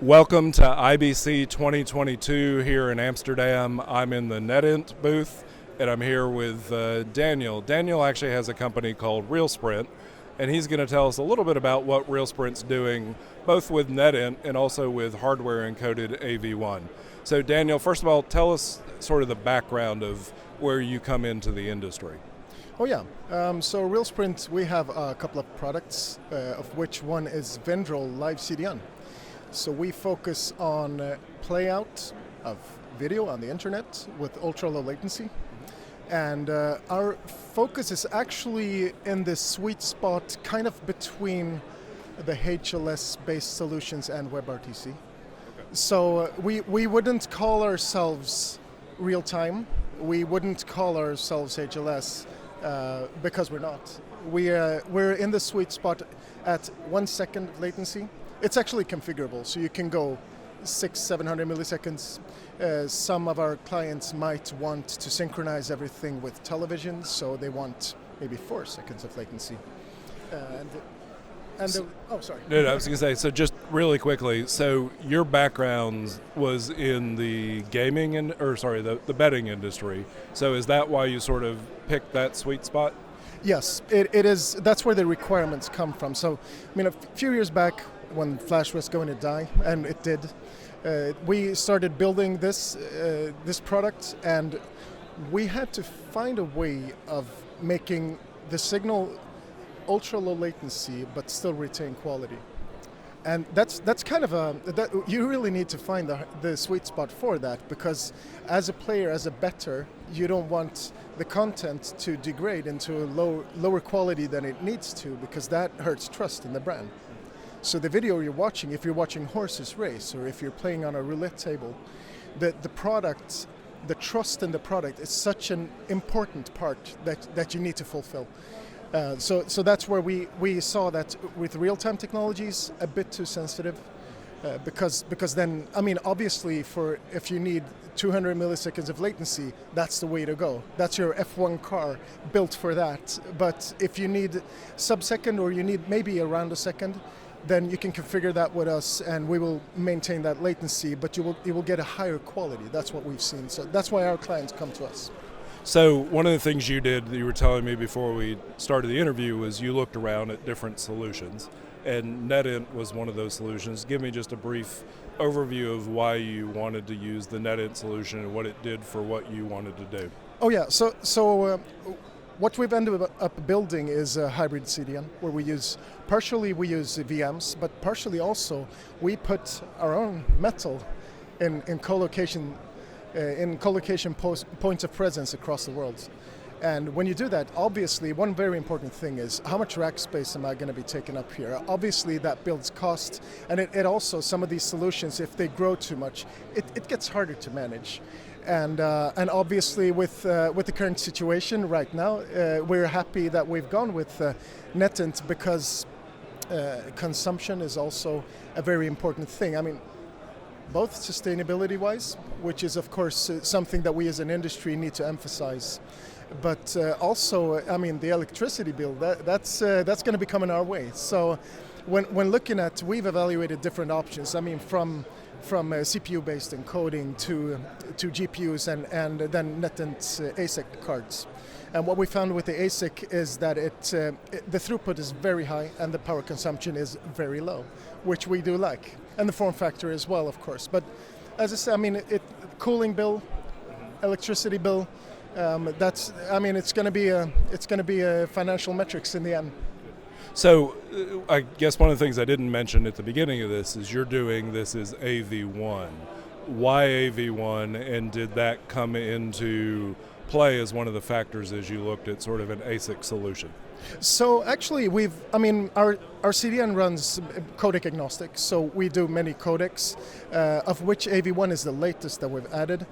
Welcome to IBC 2022 here in Amsterdam. I'm in the NETINT booth, and I'm here with Daniel. Daniel actually has a company called RealSprint, and he's going to tell us a little bit about what RealSprint's doing, both with NETINT and also with hardware-encoded AV1. So Daniel, first of all, tell us sort of the background of where you come into the industry. Oh yeah, so RealSprint, we have a couple of products, of which one is Vendrol Live CDN. So we focus on playout of video on the internet with ultra-low latency. And our focus is actually in the sweet spot kind of between the HLS-based solutions and WebRTC. Okay. So we wouldn't call ourselves real-time. We wouldn't call ourselves HLS because we're not. We're in the sweet spot at 1 second latency. It's actually configurable, so you can go 600-700 milliseconds. Some of our clients might want to synchronize everything with television, so they want maybe 4 seconds of latency. Sorry. No, I was going to say, so just really quickly, so your background was in the gaming, the betting industry. So is that why you sort of picked that sweet spot? Yes, it is. That's where the requirements come from. So, I mean, a few years back, when Flash was going to die, and it did, we started building this product, and we had to find a way of making the signal ultra low latency but still retain quality. And that's kind of you really need to find the sweet spot for that, because as a player, as a bettor, you don't want the content to degrade into a lower quality than it needs to, because that hurts trust in the brand. So the video you're watching, if you're watching horses race or if you're playing on a roulette table, the product, the trust in the product is such an important part that you need to fulfill. So that's where we saw that with real-time technologies, a bit too sensitive, because then, I mean, obviously if you need 200 milliseconds of latency, that's the way to go. That's your F1 car built for that. But if you need sub-second, or you need maybe around a second, then you can configure that with us, and we will maintain that latency, but you will get a higher quality. That's what we've seen. So that's why our clients come to us. So one of the things you did, that you were telling me before we started the interview, was you looked around at different solutions, and NETINT was one of those solutions. Give me just a brief overview of why you wanted to use the NETINT solution and what it did for what you wanted to do. Oh yeah, so what we've ended up building is a hybrid CDN, where we use VMs, but partially also we put our own metal in co-location points of presence across the world. And when you do that, obviously one very important thing is how much rack space am I going to be taking up here? Obviously that builds cost, and it also, some of these solutions, if they grow too much, it gets harder to manage. And obviously with the current situation right now, we're happy that we've gone with NETINT, because consumption is also a very important thing. I mean, both sustainability-wise, which is of course something that we as an industry need to emphasize, but also, I mean, the electricity bill, that's going to be coming our way. So when looking at, we've evaluated different options. I mean, from CPU-based encoding to GPUs and then NETINT's ASIC cards. And what we found with the ASIC is that the throughput is very high and the power consumption is very low, which we do like, and the form factor as well, of course. But as I said, I mean, cooling bill, electricity bill, it's going to be a financial metrics in the end. So I guess one of the things I didn't mention at the beginning of this is you're doing this as AV1. Why AV1, and did that come into play as one of the factors as you looked at sort of an ASIC solution? So actually our CDN runs codec agnostic, so we do many codecs, of which AV1 is the latest that we've added.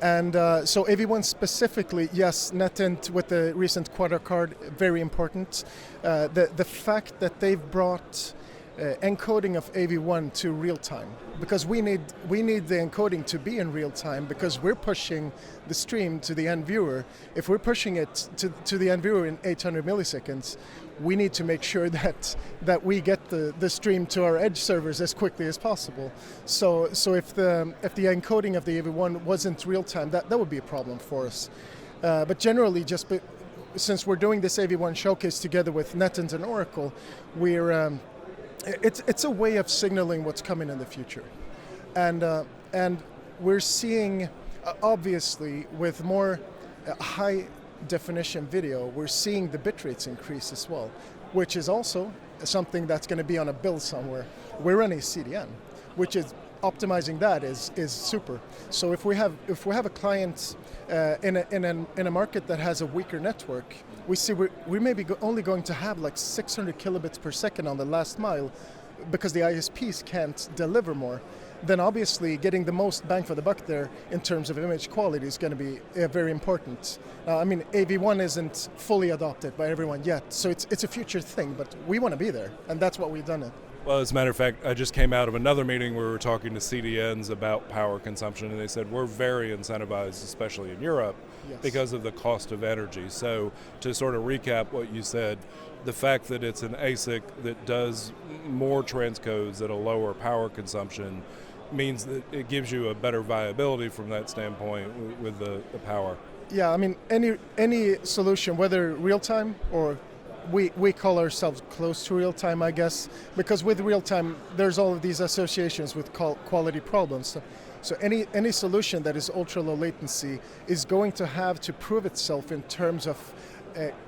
And so AV1 specifically, yes, NETINT with the recent Quadra card, very important. The fact that they've brought encoding of AV1 to real time, because we need the encoding to be in real time, because we're pushing the stream to the end viewer. If we're pushing it to the end viewer in 800 milliseconds, we need to make sure that we get the stream to our edge servers as quickly as possible. So if the encoding of the AV1 wasn't real time, that would be a problem for us. But generally, since we're doing this AV1 showcase together with NETINT and Oracle, it's a way of signaling what's coming in the future, and we're seeing, obviously, with more high definition video, we're seeing the bit rates increase as well, which is also something that's going to be on a bill somewhere. We're running CDN, which is optimizing that is super. So if we have a client in a market that has a weaker network, we see we may be only going to have like 600 kilobits per second on the last mile because the ISPs can't deliver more. Then obviously getting the most bang for the buck there in terms of image quality is going to be very important. I mean, AV1 isn't fully adopted by everyone yet, so it's a future thing, but we want to be there, and that's what we've done it. Well, as a matter of fact, I just came out of another meeting where we were talking to CDNs about power consumption, and they said we're very incentivized, especially in Europe, yes, because of the cost of energy. So to sort of recap what you said, the fact that it's an ASIC that does more transcodes at a lower power consumption means that it gives you a better viability from that standpoint with the power. Yeah, I mean, any solution, whether real-time or we call ourselves close to real time, I guess, because with real time there's all of these associations with quality problems. So any solution that is ultra low latency is going to have to prove itself in terms of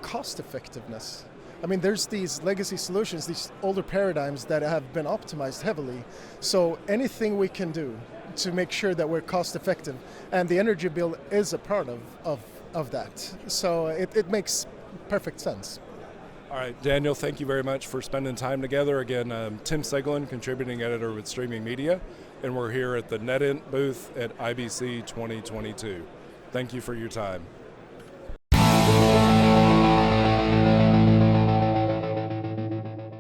cost effectiveness. I mean, there's these legacy solutions, these older paradigms that have been optimized heavily. So anything we can do to make sure that we're cost effective, and the energy bill is a part of that. So it makes perfect sense. All right, Daniel, thank you very much for spending time together. Again, Tim Siglin, contributing editor with Streaming Media, and we're here at the NETINT booth at IBC 2022. Thank you for your time.